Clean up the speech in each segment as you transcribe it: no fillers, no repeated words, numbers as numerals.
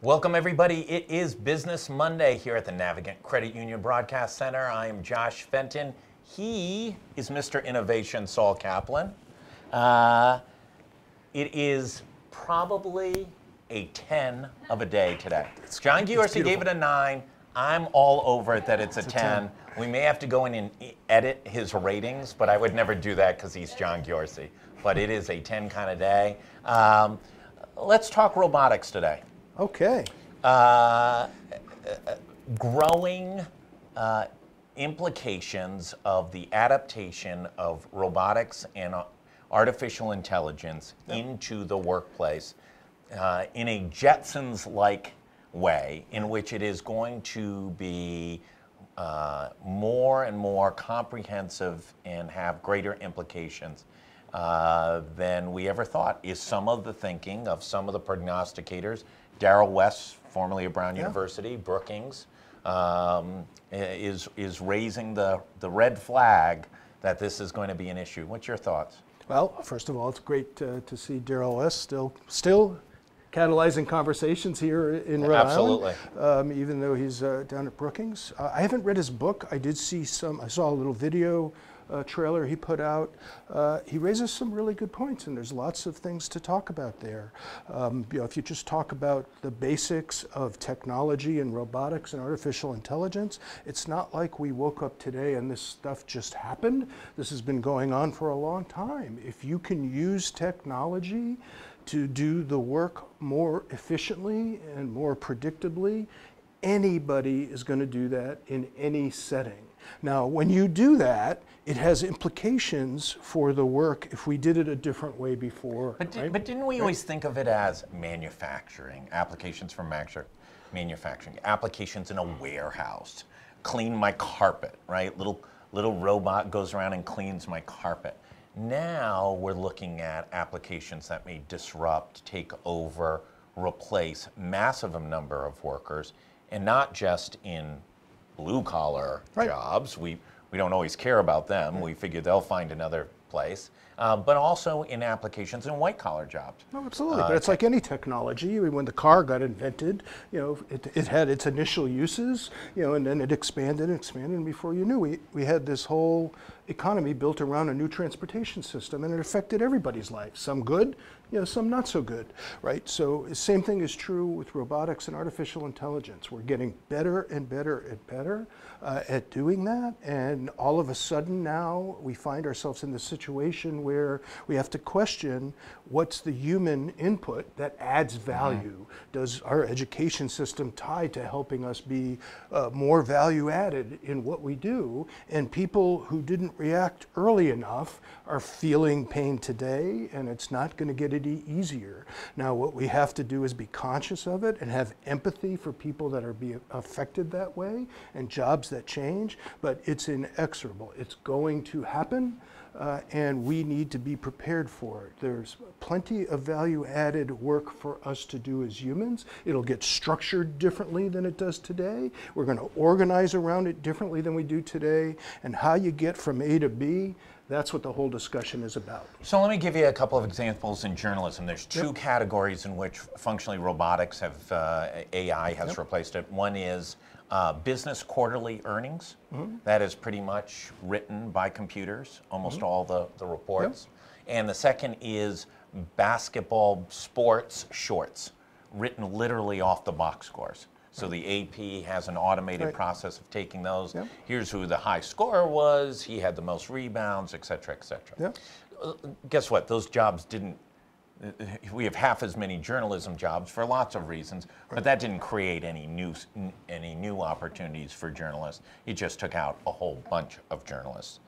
Welcome everybody. It is Business Monday here at the Navigant Credit Union Broadcast Center. I am Josh Fenton. He is Mr. Innovation, Saul Kaplan. It is probably a 10 of a day today. John Giorgi gave it a 9. I'm all over it that it's a 10. We may have to go in and edit his ratings, but I would never do that because he's John Giorgi. But it is a 10 kind of day. Let's talk robotics today. Okay. Growing implications of the adaptation of robotics and artificial intelligence into the workplace in a Jetsons-like way, in which it is going to be more and more comprehensive and have greater implications than we ever thought, is some of the thinking of some of the prognosticators. Darrell West, formerly of Brown University, Brookings, is raising the red flag that this is going to be an issue. What's your thoughts? Well, first of all, it's great to see Darrell West still catalyzing conversations here in Rhode Island, even though he's down at Brookings. I haven't read his book. I did see I saw a little video trailer he put out. He raises some really good points, and there's lots of things to talk about there. If you just talk about the basics of technology and robotics and artificial intelligence, it's not like we woke up today and this stuff just happened. This has been going on for a long time. If you can use technology to do the work more efficiently and more predictably, anybody is going to do that in any setting. Now, when you do that, it has implications for the work if we did it a different way before. But didn't we always think of it as manufacturing, applications for manufacturing, applications in a warehouse, clean my carpet, right? Little robot goes around and cleans my carpet. Now we're looking at applications that may disrupt, take over, replace massive number of workers, and not just in blue-collar jobs. We don't always care about them. We figure they'll find another place. But also in applications in white-collar jobs. Oh, absolutely. But it's like any technology. When the car got invented, it had its initial uses, and then it expanded and expanded, and before you knew, we had this whole economy built around a new transportation system, and it affected everybody's life. Some good, some not so good, right? So the same thing is true with robotics and artificial intelligence. We're getting better and better and better at doing that, and all of a sudden now we find ourselves in this situation where we have to question what's the human input that adds value. Does our education system tie to helping us be more value added in what we do? And people who didn't react early enough are feeling pain today, and it's not going to get any easier. Now, what we have to do is be conscious of it and have empathy for people that are being affected that way and jobs that change, but it's inexorable. It's going to happen. And we need to be prepared for it. There's plenty of value-added work for us to do as humans. It'll get structured differently than it does today. We're going to organize around it differently than we do today. And how you get from A to B, that's what the whole discussion is about. So let me give you a couple of examples in journalism. There's two categories in which functionally robotics have, AI has replaced it. One is business quarterly earnings. That is pretty much written by computers, almost all the reports. And the second is basketball sports shorts, written literally off the box scores. So the AP has an automated process of taking those. Here's who the high scorer was, he had the most rebounds, et cetera, et cetera. Guess what? Those jobs didn't, we have half as many journalism jobs for lots of reasons, but that didn't create any new opportunities for journalists. It just took out a whole bunch of journalists.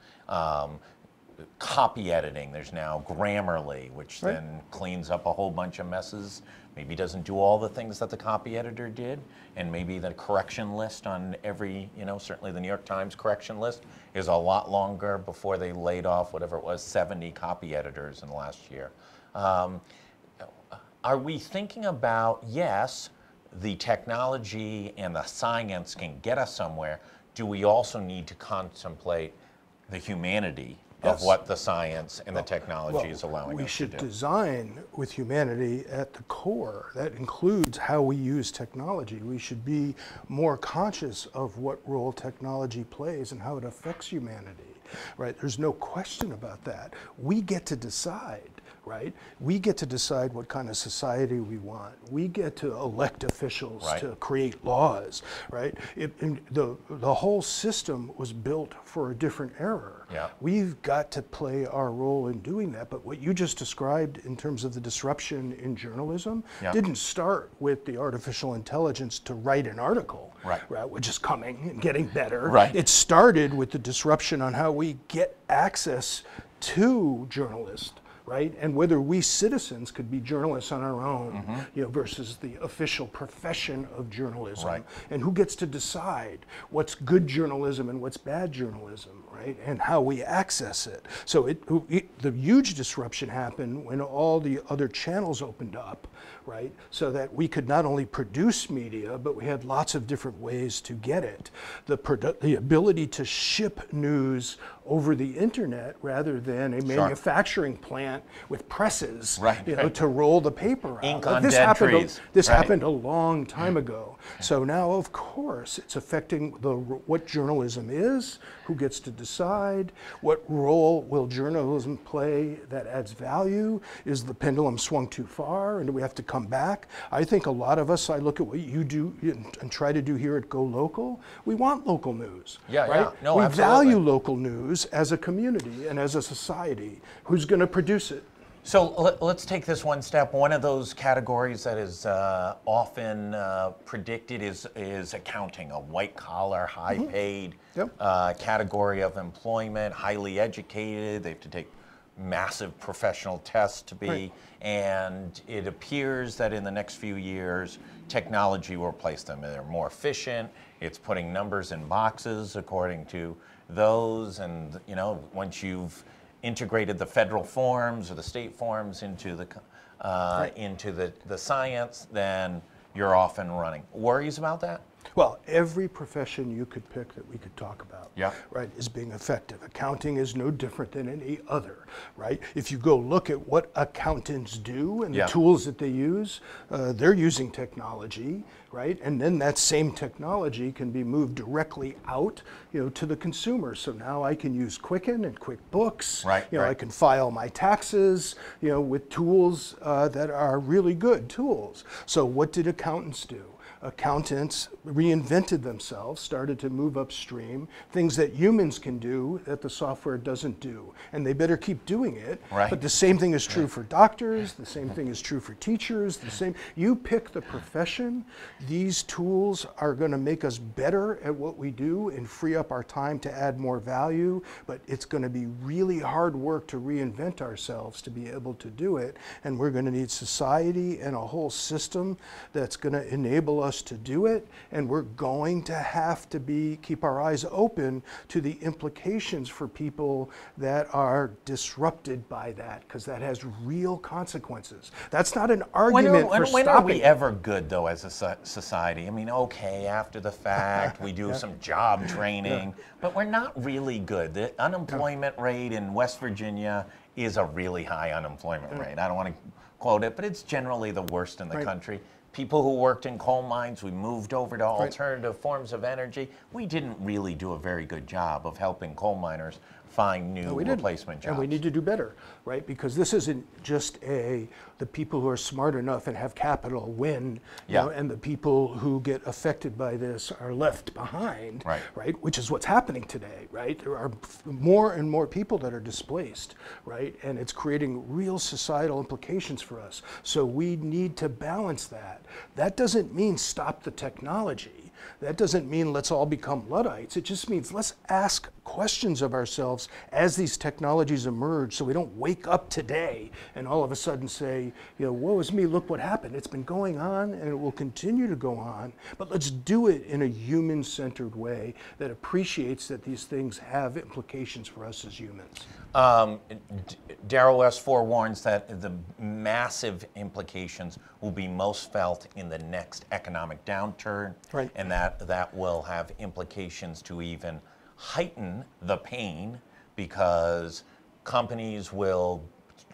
Copy editing, there's now Grammarly, which then cleans up a whole bunch of messes. Maybe doesn't do all the things that the copy editor did, and maybe the correction list on every, certainly the New York Times correction list is a lot longer before they laid off whatever it was, 70 copy editors in the last year. Are we thinking about, yes, the technology and the science can get us somewhere, do we also need to contemplate the humanity of Yes. what the science and the technology is allowing we us to should do. design with humanity at the core. That includes how we use technology. We should be more conscious of what role technology plays and how it affects humanity, right? There's no question about that. We get to decide, right? We get to decide what kind of society we want. We get to elect officials Right. to create laws, right? The whole system was built for a different era. Yeah. We've got to play our role in doing that. But what you just described in terms of the disruption in journalism Yeah. didn't start with the artificial intelligence to write an article, Right. which is coming and getting better. Right. It started with the disruption on how we get access to journalists. Right, and whether we citizens could be journalists on our own, versus the official profession of journalism, Right. and who gets to decide what's good journalism and what's bad journalism, right, and how we access it. So the huge disruption happened when all the other channels opened up, right, so that we could not only produce media, but we had lots of different ways to get it. The ability to ship news over the internet rather than a manufacturing plant with presses, to roll the paper out. Ink on dead trees. This happened a long time ago. So now, of course, it's affecting what journalism is, who gets to decide, what role will journalism play that adds value, is the pendulum swung too far, and do we have to come back? I think a lot of us, I look at what you do and try to do here at GoLocal, we want local news, right? No, we absolutely. value local news as a community and as a society. Who's going to produce it? So let's take this one step. One of those categories that is often predicted is accounting, a white-collar, high-paid category of employment, highly educated. They have to take massive professional tests to be, and it appears that in the next few years, technology will replace them. They're more efficient. It's putting numbers in boxes according to those, and once you've integrated the federal forms or the state forms into the science, then you're off and running. Worries about that? Well, every profession you could pick that we could talk about, right, is being effective. Accounting is no different than any other, right? If you go look at what accountants do and the tools that they use, they're using technology, right? And then that same technology can be moved directly out, to the consumer. So now I can use Quicken and QuickBooks. I can file my taxes, with tools that are really good tools. So what did accountants do? Accountants reinvented themselves, started to move upstream, things that humans can do that the software doesn't do. And they better keep doing it. But the same thing is true for doctors, the same thing is true for teachers, you pick the profession, these tools are going to make us better at what we do and free up our time to add more value, but it's going to be really hard work to reinvent ourselves to be able to do it. And we're going to need society and a whole system that's going to enable us to do it, and we're going to have to keep our eyes open to the implications for people that are disrupted by that, because that has real consequences. That's not an argument for stopping. When are we ever good, though, as a society? I mean, okay, after the fact, we do some job training, but we're not really good. The unemployment rate in West Virginia is a really high unemployment rate. I don't want to quote it, but it's generally the worst in the country. People who worked in coal mines, we moved over to alternative forms of energy. We didn't really do a very good job of helping coal miners find new replacement jobs. And we need to do better, right? Because this isn't just the people who are smart enough and have capital win, and the people who get affected by this are left behind, right? Which is what's happening today, right? There are more and more people that are displaced, right? And it's creating real societal implications for us. So we need to balance that. That doesn't mean stop the technology. That doesn't mean let's all become Luddites. It just means let's ask questions of ourselves as these technologies emerge, so we don't wake up today and all of a sudden say, woe is me, look what happened. It's been going on and it will continue to go on, but let's do it in a human-centered way that appreciates that these things have implications for us as humans. Darrell West forewarns that the massive implications will be most felt in the next economic downturn, and that will have implications to even heighten the pain, because companies will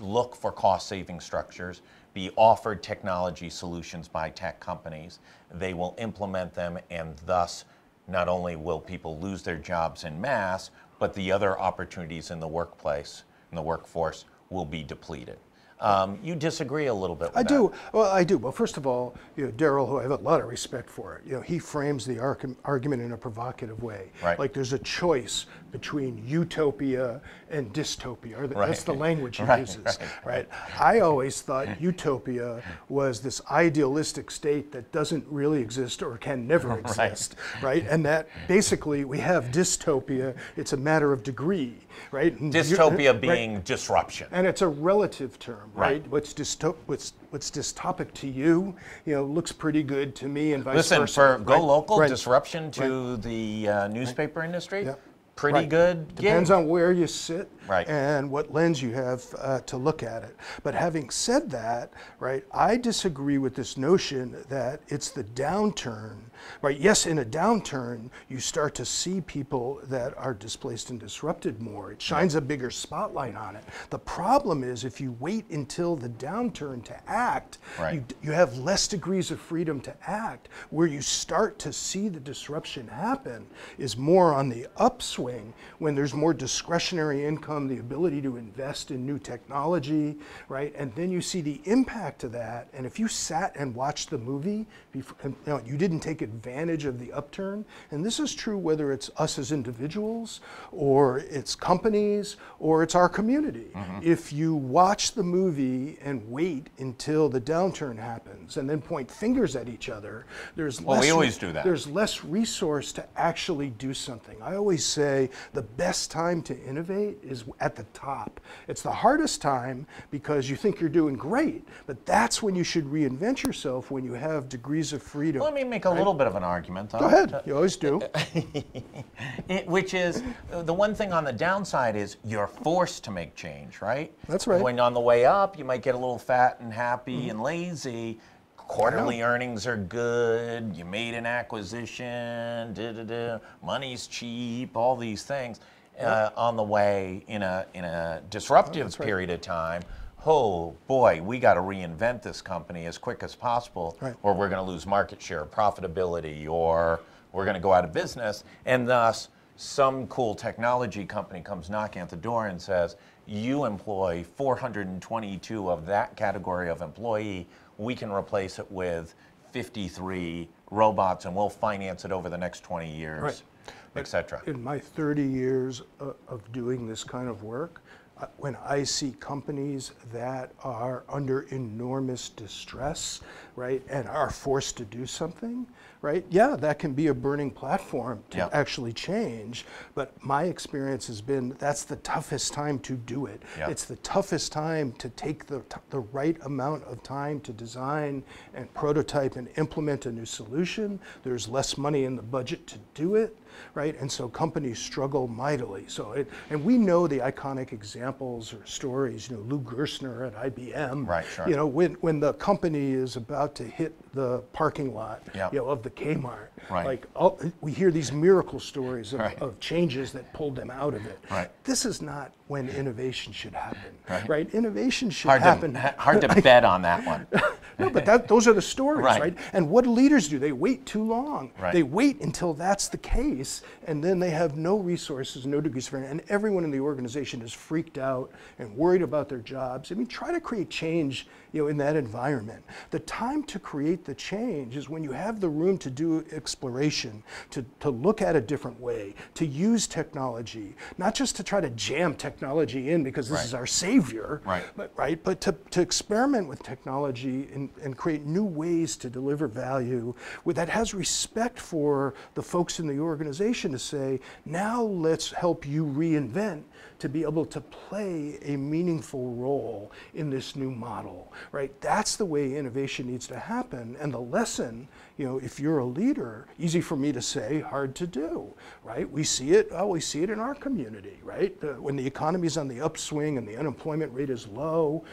look for cost-saving structures, be offered technology solutions by tech companies. They will implement them, and thus not only will people lose their jobs en masse, but the other opportunities in the workplace, in the workforce, will be depleted. You disagree a little bit with I that. do. Well, I do. Well, first of all, Daryl, who I have a lot of respect for, he frames the argument in a provocative way. Right. Like there's a choice between utopia and dystopia. That's the language he uses. Right. I always thought utopia was this idealistic state that doesn't really exist or can never exist. Right. And that basically we have dystopia. It's a matter of degree. Right. And dystopia being disruption. And it's a relative term. Right. What's dystopic to you, looks pretty good to me, and vice versa. Listen, for GoLocal, disruption to the newspaper industry, pretty good. Depends on where you sit Right. and what lens you have to look at it. But having said that, right, I disagree with this notion that it's the downturn. Right? Yes, in a downturn, you start to see people that are displaced and disrupted more. It shines a bigger spotlight on it. The problem is if you wait until the downturn to act, you have less degrees of freedom to act. Where you start to see the disruption happen is more on the upswing when there's more discretionary income, the ability to invest in new technology, right? And then you see the impact of that. And if you sat and watched the movie, you didn't take advantage of the upturn, and this is true whether it's us as individuals or it's companies or it's our community. If you watch the movie and wait until the downturn happens and then point fingers at each other, we always do that. There's less resource to actually do something. I always say the best time to innovate is at the top. It's the hardest time because you think you're doing great, but that's when you should reinvent yourself, when you have degrees of freedom. Well, let me make a little bit of an argument, though. Go ahead. You always do. Which is, the one thing on the downside is you're forced to make change, right? That's right. When on the way up, you might get a little fat and happy and lazy. Quarterly earnings are good. You made an acquisition. Money's cheap. All these things on the way in a disruptive period of time. Oh boy, we got to reinvent this company as quick as possible, or we're going to lose market share, profitability, or we're going to go out of business. And thus, some cool technology company comes knocking at the door and says, you employ 422 of that category of employee. We can replace it with 53 robots, and we'll finance it over the next 20 years, etc. In my 30 years of doing this kind of work, when I see companies that are under enormous distress, right, and are forced to do something, right, that can be a burning platform to actually change. But my experience has been that's the toughest time to do it. It's the toughest time to take the right amount of time to design and prototype and implement a new solution. There's less money in the budget to do it. Right, and so companies struggle mightily. So, and we know the iconic examples or stories. Lou Gerstner at IBM. Right, sure. When the company is about to hit the parking lot, of the Kmart. Right. Like we hear these miracle stories of changes that pulled them out of it. Right. This is not when innovation should happen. Right. Innovation should happen. Hard to bet on that one. No, but those are the stories, right? And what do leaders do? They wait too long. Right. They wait until that's the case, and then they have no resources, no degrees of freedom, and everyone in the organization is freaked out and worried about their jobs. I mean, try to create change, in that environment. The time to create the change is when you have the room to do exploration, to look at a different way, to use technology, not just to try to jam technology in because this is our savior, but to experiment with technology and create new ways to deliver value that has respect for the folks in the organization to say, now let's help you reinvent to be able to play a meaningful role in this new model, right? That's the way innovation needs to happen. And the lesson, if you're a leader, easy for me to say, hard to do, right? We see it in our community, right? When the economy's on the upswing and the unemployment rate is low,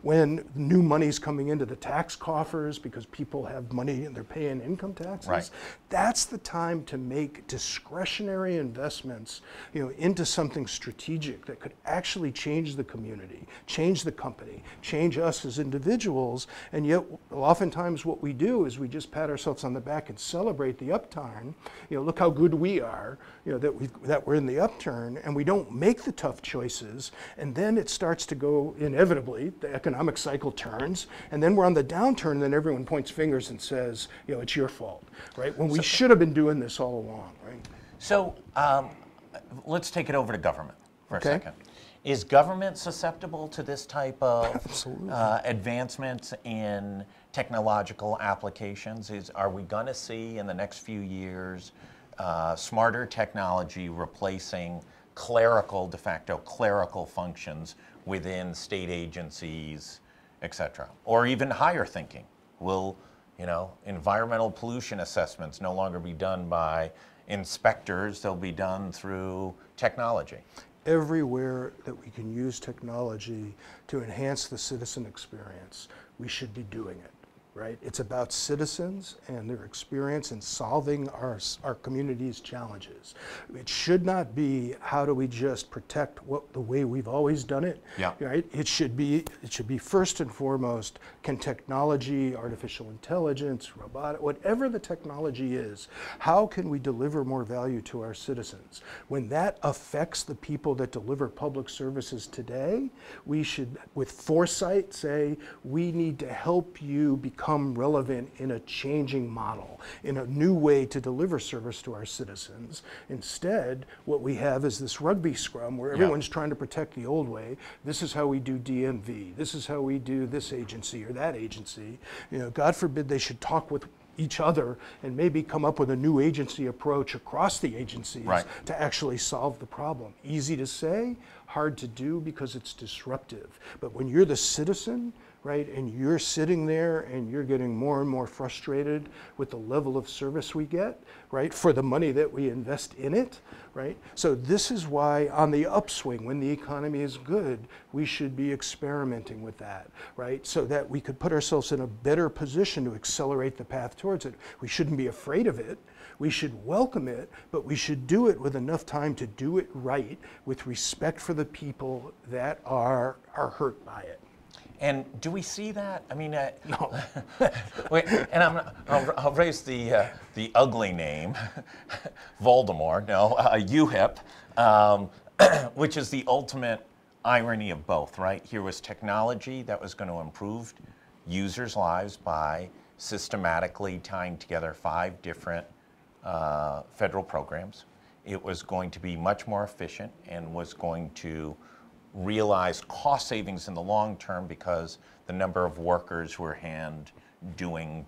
when new money's coming into the tax coffers because people have money and they're paying income taxes, that's the time to make discretionary investments, into something strategic strategic, that could actually change the community, change the company, change us as individuals. And yet, oftentimes what we do is we just pat ourselves on the back and celebrate the upturn. Look how good we are, that we're in the upturn, and we don't make the tough choices. And then it starts to go, inevitably, the economic cycle turns, and then we're on the downturn, and then everyone points fingers and says, it's your fault, right? When we should have been doing this all along, right? So let's take it over to government for a second. Is government susceptible to this type of advancements in technological applications? Are we going to see in the next few years smarter technology replacing de facto clerical functions within state agencies, et cetera? Or even higher thinking? Will environmental pollution assessments no longer be done by inspectors? They'll be done through technology. Everywhere that we can use technology to enhance the citizen experience, we should be doing it, right? It's about citizens and their experience in solving our community's challenges. It should not be, how do we just protect the way we've always done it? Yeah. Right? It should be first and foremost, can technology, artificial intelligence, robotic, whatever the technology is, how can we deliver more value to our citizens? When that affects the people that deliver public services today, we should, with foresight, say, we need to help you become relevant in a changing model, in a new way to deliver service to our citizens. Instead, what we have is this rugby scrum where everyone's trying to protect the old way. This is how we do DMV. This is how we do this agency or that agency. God forbid they should talk with each other and maybe come up with a new agency approach across the agencies to actually solve the problem. Easy to say, hard to do because it's disruptive. But when you're the citizen, right, and you're sitting there and you're getting more and more frustrated with the level of service we get, right, for the money that we invest in it, right? So this is why on the upswing, when the economy is good, we should be experimenting with that, right? So that we could put ourselves in a better position to accelerate the path towards it. We shouldn't be afraid of it. We should welcome it, but we should do it with enough time to do it right, with respect for the people that are hurt by it. And do we see that? I mean, no. Wait, and I'll raise the ugly name, Voldemort. No, UHIP, which is the ultimate irony of both, right? Here was technology that was going to improve users' lives by systematically tying together 5 different federal programs. It was going to be much more efficient and was going to realize cost savings in the long term because the number of workers who are doing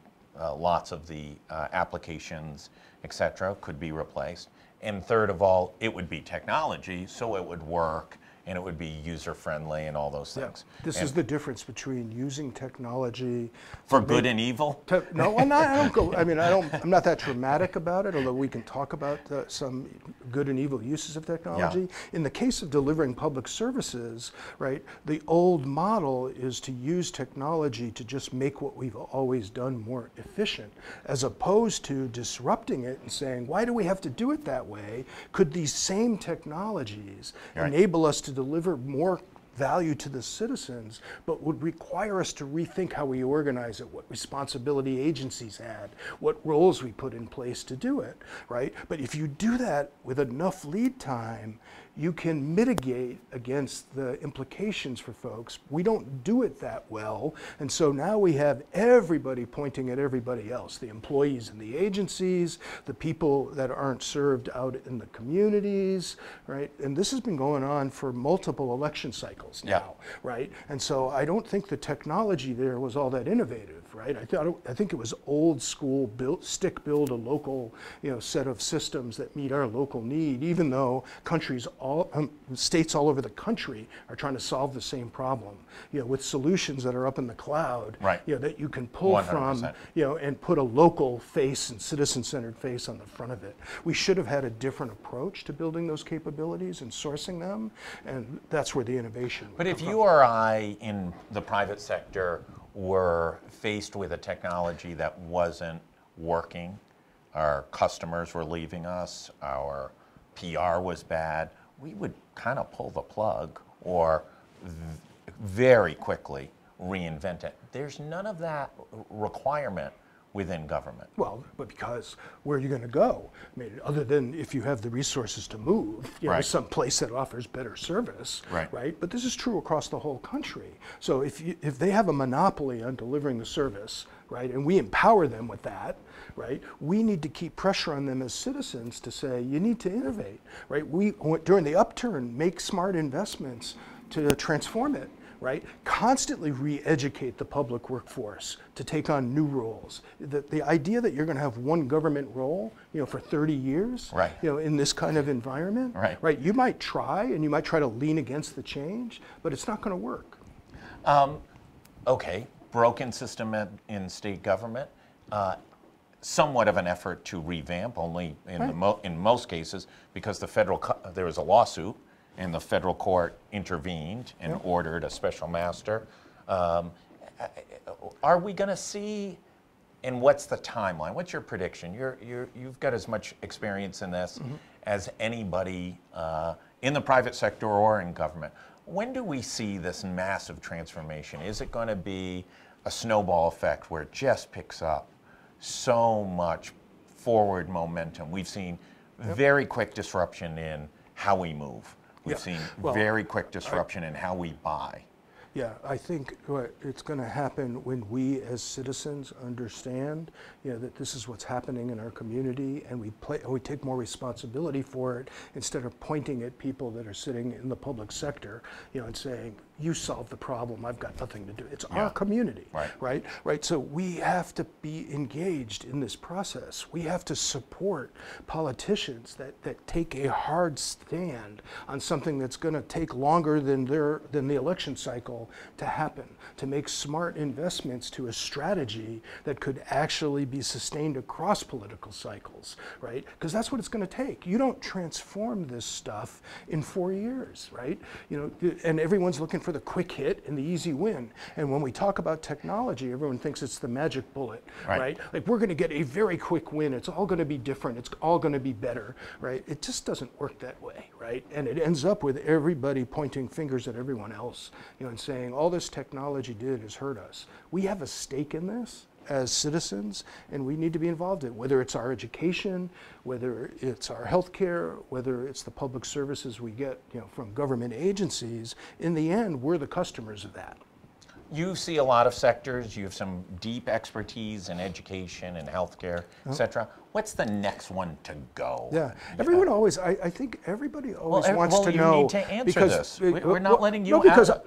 lots of the applications, et cetera, could be replaced. And third of all, it would be technology, so it would work and it would be user-friendly and all those things. This is the difference between using technology for good and evil. No, I'm not that dramatic about it. Although we can talk about some good and evil uses of technology. Yeah. In the case of delivering public services, right, the old model is to use technology to just make what we've always done more efficient, as opposed to disrupting it and saying, why do we have to do it that way? Could these same technologies enable us to deliver more value to the citizens, but would require us to rethink how we organize it, what responsibility agencies had, what roles we put in place to do it, right? But if you do that with enough lead time, you can mitigate against the implications for folks. We don't do it that well, and so now we have everybody pointing at everybody else, the employees in the agencies, the people that aren't served out in the communities, right? And this has been going on for multiple election cycles now, right? And so I don't think the technology there was all that innovative, right? I think it was old school, build a local, set of systems that meet our local need, even though states all over the country are trying to solve the same problem, with solutions that are up in the cloud, that you can pull 100%. From, and put a local face and citizen-centered face on the front of it. We should have had a different approach to building those capabilities and sourcing them, and that's where the innovation would But if come you or I in the private sector were faced with a technology that wasn't working, our customers were leaving us, our PR was bad, we would kind of pull the plug or very quickly reinvent it. There's none of that requirement within government. Well, but because where are you going to go? I mean, other than if you have the resources to move, you know, Right. some place that offers better service, Right. But this is true across the whole country. So if they have a monopoly on delivering the service, right, and we empower them with that, right, we need to keep pressure on them as citizens to say, you need to innovate, right? We, during the upturn, make smart investments to transform it. Right? Constantly re-educate the public workforce to take on new roles. The idea that you're going to have one government role, you know, for 30 years, Right. you know, in this kind of environment, Right. You might try and you might try to lean against the change, but it's not going to work. Okay, broken system in state government. Somewhat of an effort to revamp, only in in most cases, because there was a lawsuit and the federal court intervened and ordered a special master. Are we going to see? And what's the timeline? What's your prediction? You've got as much experience in this as anybody in the private sector or in government. When do we see this massive transformation? Is it going to be a snowball effect where it just picks up so much forward momentum? We've seen very quick disruption in how we move. We've seen very quick disruption in how we buy. Yeah, I think it's going to happen when we as citizens understand, you know, that this is what's happening in our community, and we take more responsibility for it instead of pointing at people that are sitting in the public sector, you know, and saying, "You solve the problem. I've got nothing to do." It's our community, right? So we have to be engaged in this process. We have to support politicians that take a hard stand on something that's going to take longer than the election cycle to happen, to make smart investments to a strategy that could actually be sustained across political cycles, right? Because that's what it's going to take. You don't transform this stuff in 4 years, right? You know, and everyone's looking for the quick hit and the easy win. And when we talk about technology, everyone thinks it's the magic bullet, right? Like, we're going to get a very quick win. It's all going to be different. It's all going to be better, right? It just doesn't work that way, right? And it ends up with everybody pointing fingers at everyone else, you know, and saying, all this technology did is hurt us. We have a stake in this as citizens, and we need to be involved in it, whether it's our education, whether it's our healthcare, whether it's the public services we get, you know, from government agencies. In the end, we're the customers of that. You see a lot of sectors. You have some deep expertise in education and healthcare, et cetera. What's the next one to go? Yeah, everyone always. I think everybody always wants to you know. Need to answer because this. We're not letting you.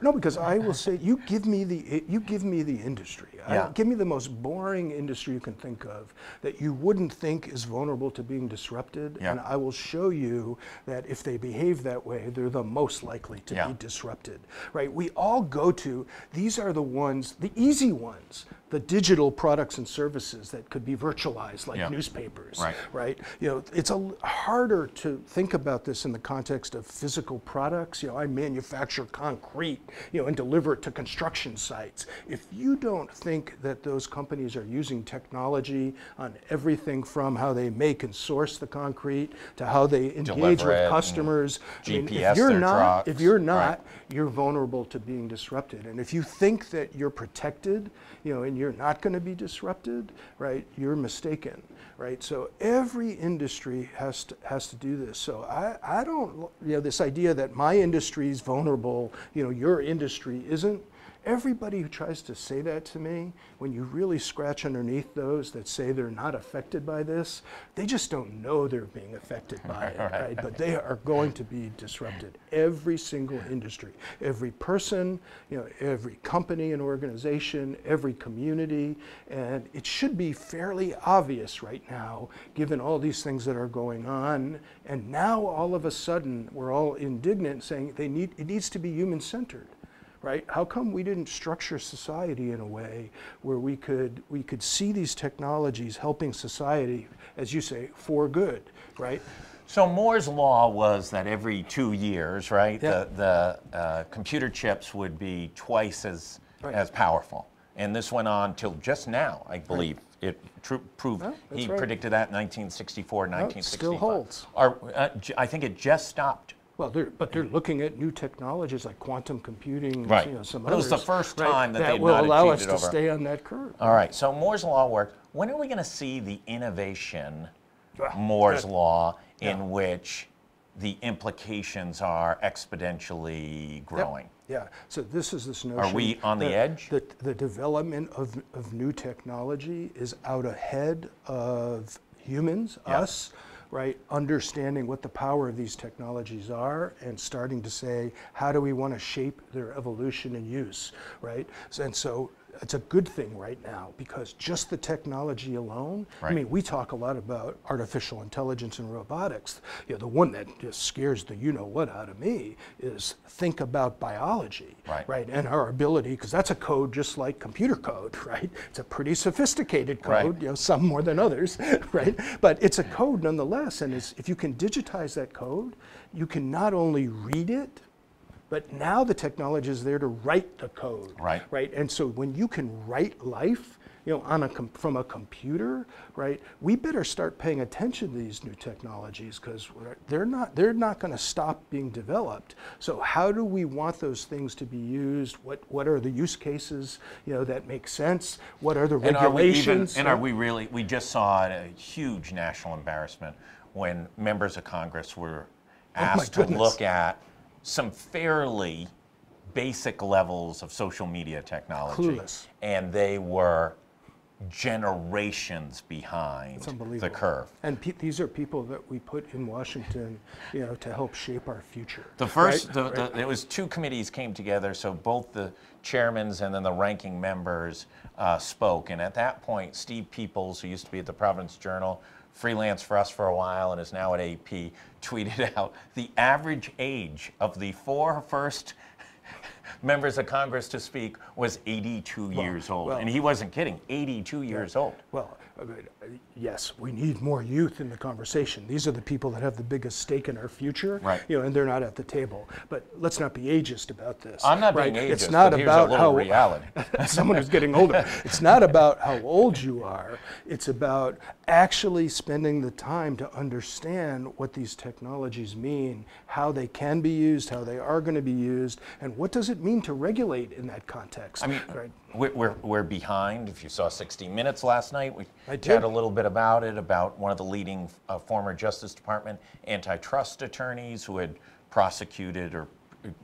No, because I will say, you give me the industry. Give me the most boring industry you can think of that you wouldn't think is vulnerable to being disrupted, and I will show you that if they behave that way, they're the most likely to be disrupted. Right? We all go to these are the ones, the easy ones. The digital products and services that could be virtualized, like newspapers, right? You know, it's harder to think about this in the context of physical products. You know, I manufacture concrete, you know, and deliver it to construction sites. If you don't think that those companies are using technology on everything from how they make and source the concrete to how they engage with customers, GPS if you're not, you're vulnerable to being disrupted. And if you think that you're protected, you know, and you're not going to be disrupted, right? You're mistaken, right? So every industry has to do this. So I don't, you know, this idea that my industry is vulnerable, you know, your industry isn't. Everybody who tries to say that to me, when you really scratch underneath those that say they're not affected by this, they just don't know they're being affected by it, right? But they are going to be disrupted. Every single industry, every person, you know, every company and organization, every community, and it should be fairly obvious right now, given all these things that are going on. And now all of a sudden, we're all indignant, saying it needs to be human-centered. Right? How come we didn't structure society in a way where we could see these technologies helping society, as you say, for good, right? So Moore's law was that every 2 years, right, the computer chips would be twice as powerful, and this went on till just now, I believe. It proved he predicted that in 1964, 1965. It still holds. I think it just stopped Well, they're looking at new technologies like quantum computing, Right. you know, some It was others. the first right, time that they'd will not allow achieved us it to over. stay on that curve. All right, so Moore's Law worked. When are we going to see the innovation, Moore's Law, in which the implications are exponentially growing? Yeah, so this is this notion. Are we on the edge? That the development of new technology is out ahead of humans, us, right? Understanding what the power of these technologies are and starting to say, how do we want to shape their evolution and use, right? And so it's a good thing right now because just the technology alone, I mean, we talk a lot about artificial intelligence and robotics. You know, the one that just scares the you-know-what out of me is think about biology, right? And our ability, because that's a code just like computer code, right? It's a pretty sophisticated code, you know, some more than others, right? But it's a code nonetheless, and if you can digitize that code, you can not only read it, but now the technology is there to write the code, right? And so when you can write life, you know, on from a computer, right? We better start paying attention to these new technologies because they're not going to stop being developed. So how do we want those things to be used? What are the use cases, you know, that make sense? What are the regulations? Are we really? We just saw a huge national embarrassment when members of Congress were asked to look at some fairly basic levels of social media technology. Clueless. And they were generations behind the curve. And these are people that we put in Washington, you know, to help shape our future. The first, it was two committees came together, so both the chairmans and then the ranking members spoke. And at that point, Steve Peoples, who used to be at the Providence Journal, freelanced for us for a while and is now at AP, tweeted out the average age of the four first members of Congress to speak was 82 years old. And he wasn't kidding, 82 years old. Well, yes, we need more youth in the conversation. These are the people that have the biggest stake in our future, you know, and they're not at the table. But let's not be ageist about this. I'm not being ageist, it's not but about here's a little reality. Someone who's getting older. It's not about how old you are. It's about actually spending the time to understand what these technologies mean, how they can be used, how they are going to be used, and what does it mean to regulate in that context. I mean, we're behind. If you saw 60 Minutes last night, we chatted a little bit about it, about one of the leading former Justice Department antitrust attorneys who had prosecuted or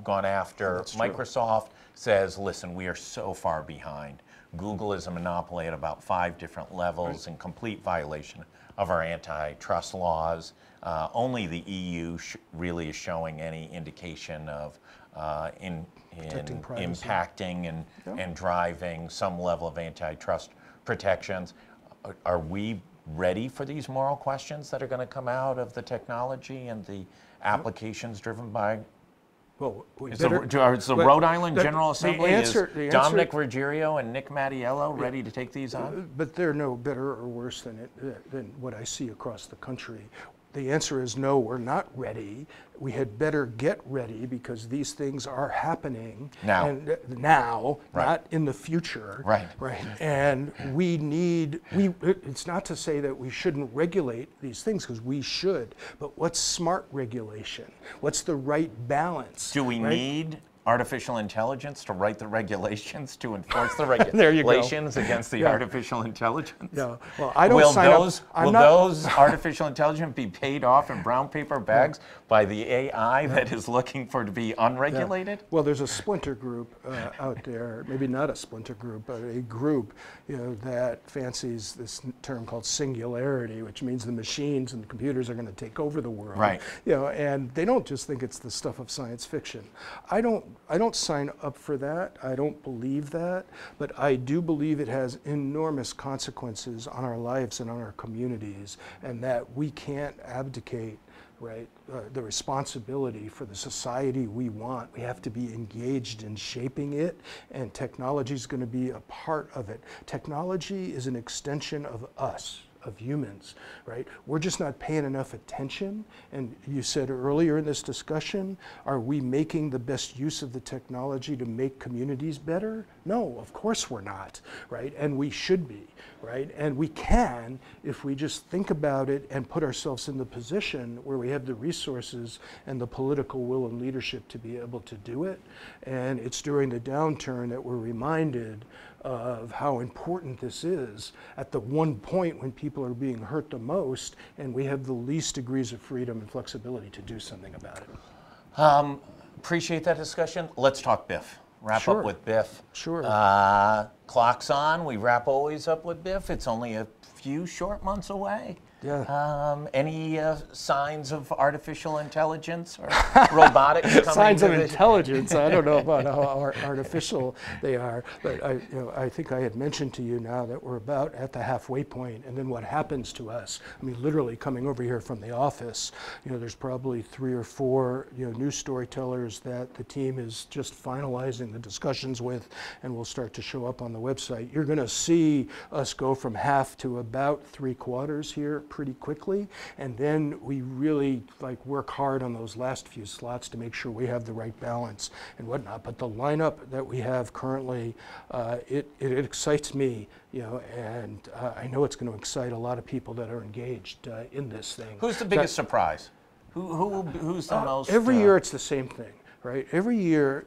gone after Microsoft, says, listen, we are so far behind. Google is a monopoly at about 5 different levels in complete violation of our antitrust laws. Only the EU really is showing any indication of impacting and driving some level of antitrust protections. Are we ready for these moral questions that are going to come out of the technology and the applications driven by? Well, is the Rhode Island General Assembly, is Dominic Ruggiero and Nick Mattiello ready to take these on? But they're no better or worse than what I see across the country. The answer is no, we're not ready. We had better get ready because these things are happening now, not in the future. Right. And it's not to say that we shouldn't regulate these things because we should, but what's smart regulation? What's the right balance? Do we need artificial intelligence to write the regulations to enforce the regulations against the artificial intelligence? Yeah. Well, I don't sign up. Will those artificial intelligence be paid off in brown paper bags by the AI that is looking for to be unregulated? Yeah. Well, there's a splinter group out there, maybe not a splinter group, but a group, you know, that fancies this term called singularity, which means the machines and the computers are going to take over the world. Right. You know, and they don't just think it's the stuff of science fiction. I don't sign up for that. I don't believe that, but I do believe it has enormous consequences on our lives and on our communities, and that we can't abdicate the responsibility for the society we want. We have to be engaged in shaping it, and technology is going to be a part of it. Technology is an extension of us, of humans, right? We're just not paying enough attention. And you said earlier in this discussion, are we making the best use of the technology to make communities better? No, of course we're not, right? And we should be. right? And we can if we just think about it and put ourselves in the position where we have the resources and the political will and leadership to be able to do it. And it's during the downturn that we're reminded of how important this is at the one point when people are being hurt the most and we have the least degrees of freedom and flexibility to do something about it. Appreciate that discussion. Let's talk BIF. Wrap Sure. up with BIF. Sure. Clock's on. We wrap always up with BIF. It's only a few short months away. Yeah. Any signs of artificial intelligence or robotics coming? Signs of to the- intelligence. I don't know about how artificial they are, but I think I had mentioned to you now that we're about at the halfway point, and then what happens to us? I mean, literally coming over here from the office, there's probably 3 or 4 new storytellers that the team is just finalizing the discussions with, and will start to show up on the website. You're going to see us go from half to about 3/4 here pretty quickly, and then we really work hard on those last few slots to make sure we have the right balance and whatnot. But the lineup that we have currently, it excites me, and I know it's going to excite a lot of people that are engaged in this thing. Who's the biggest surprise? Who's the most? Every year it's the same thing. Right. Every year,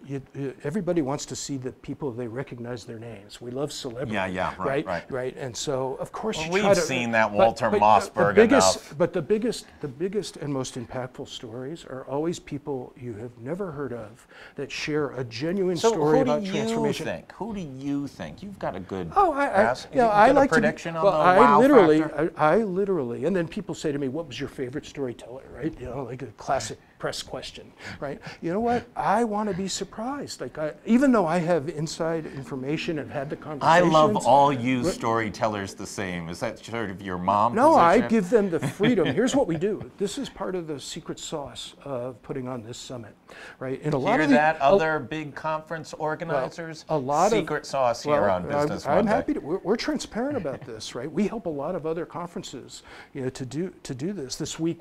everybody wants to see the people they recognize their names. We love celebrity. Yeah. Right. And so, of course, you We've try to, seen that Walter but Mossberg the biggest, enough. But the biggest and most impactful stories are always people you have never heard of that share a genuine story about transformation. Who do you think? You've got a good. I like a prediction to. on Well, the wow factor? I literally, and then people say to me, "What was your favorite storyteller?" Right? Like a classic press question, right? You know what? I want to be surprised. Even though I have inside information and had the I conversations. love all you storytellers the same. Is that sort of your mom No, I position? give them the freedom. Here's what we do. This is part of the secret sauce of putting on this summit, right? And a lot of other big conference organizers? Secret sauce here on Business Monday. I'm happy to. We're transparent about this, right? We help a lot of other conferences, to do this. This week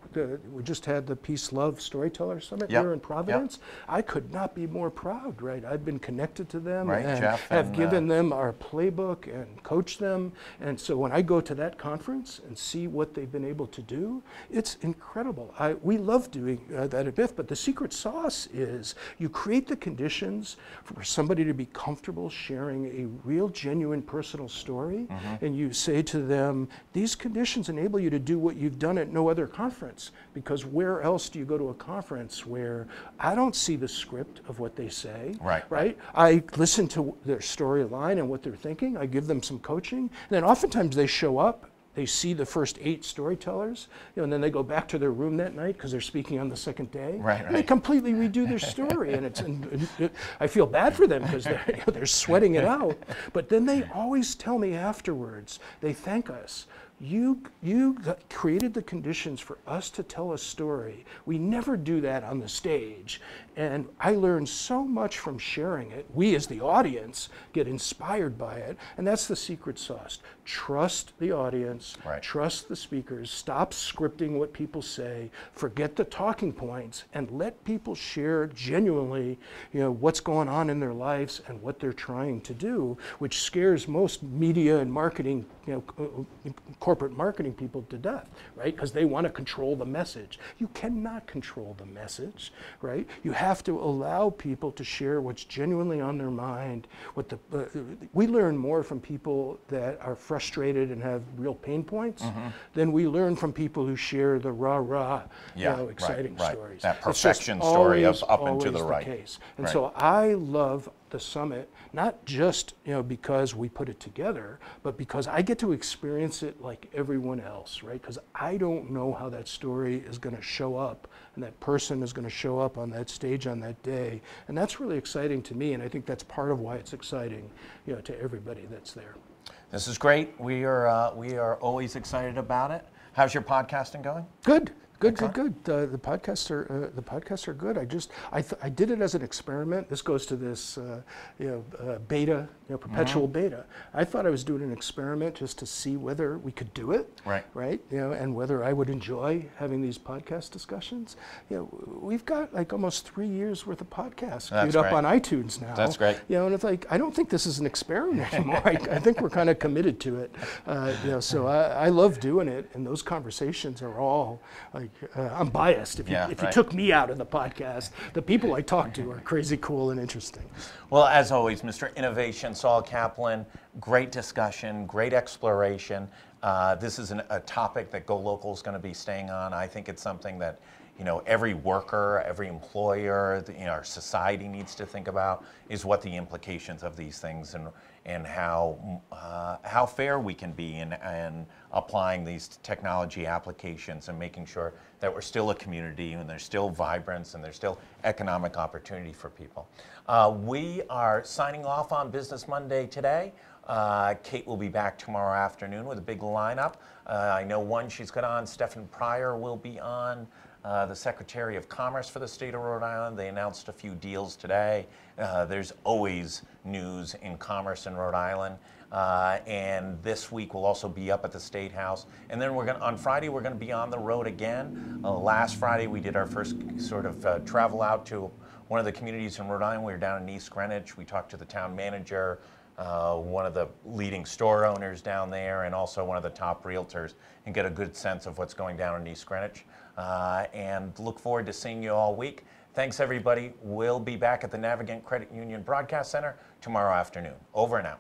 we just had the Peace Love Storyteller Summit here in Providence. I could not be more proud, right? I've been connected to them and Jeff, have given them our playbook and coached them. And so when I go to that conference and see what they've been able to do, it's incredible. We love doing that at BIF, but the secret sauce is you create the conditions for somebody to be comfortable sharing a real, genuine personal story, and you say to them, these conditions enable you to do what you've done at no other conference, because where else do you go to a conference where I don't see the script of what they say, right? I listen to their storyline and what they're thinking. I give them some coaching. And then oftentimes they show up, they see the first 8 storytellers, and then they go back to their room that night because they're speaking on the second day. And they completely redo their story. And I feel bad for them because they're sweating it out. But then they always tell me afterwards, they thank us. You created the conditions for us to tell a story. We never do that on the stage. And I learned so much from sharing it. We as the audience get inspired by it. And that's the secret sauce. Trust the audience, trust the speakers, stop scripting what people say, forget the talking points, and let people share genuinely what's going on in their lives and what they're trying to do, which scares most media and marketing, corporate marketing people to death, right? Because they want to control the message. You cannot control the message, right? You have to allow people to share what's genuinely on their mind. We learn more from people that are frustrated and have real pain points than we learn from people who share the rah-rah, exciting stories. That perfection story of up and to the right. Case. And so I love the summit, not just because we put it together, but because I get to experience it like everyone else, right? Because I don't know how that story is going to show up and that person is going to show up on that stage on that day. And that's really exciting to me, and I think that's part of why it's exciting to everybody that's there. This is great. We are always excited about it. How's your podcasting going? Good. Good, good, good. The podcasts are good. I did it as an experiment. This goes to this beta, perpetual beta. I thought I was doing an experiment just to see whether we could do it, right? And whether I would enjoy having these podcast discussions. We've got like almost 3 years worth of podcasts queued up on iTunes now. That's great. And it's like I don't think this is an experiment anymore. I think we're kind of committed to it. So I love doing it, and those conversations are all like I'm biased. If you took me out of the podcast, the people I talk to are crazy cool and interesting. Well, as always, Mr. Innovation, Saul Kaplan, great discussion, great exploration. This is a topic that GoLocal is going to be staying on. I think it's something that every worker, every employer, our society needs to think about is what the implications of these things and how fair we can be in applying these technology applications and making sure that we're still a community and there's still vibrance and there's still economic opportunity for people. We are signing off on Business Monday today. Kate will be back tomorrow afternoon with a big lineup. I know she's got on. Stephen Pryor will be on. The Secretary of Commerce for the state of Rhode Island. They announced a few deals today. There's always news in commerce in Rhode Island. And this week we'll also be up at the State House. And then on Friday we're going to be on the road again. Last Friday we did our first sort of travel out to one of the communities in Rhode Island. We were down in East Greenwich. We talked to the town manager, one of the leading store owners down there, and also one of the top realtors, and get a good sense of what's going down in East Greenwich. And look forward to seeing you all week. Thanks, everybody. We'll be back at the Navigant Credit Union Broadcast Center tomorrow afternoon. Over and out.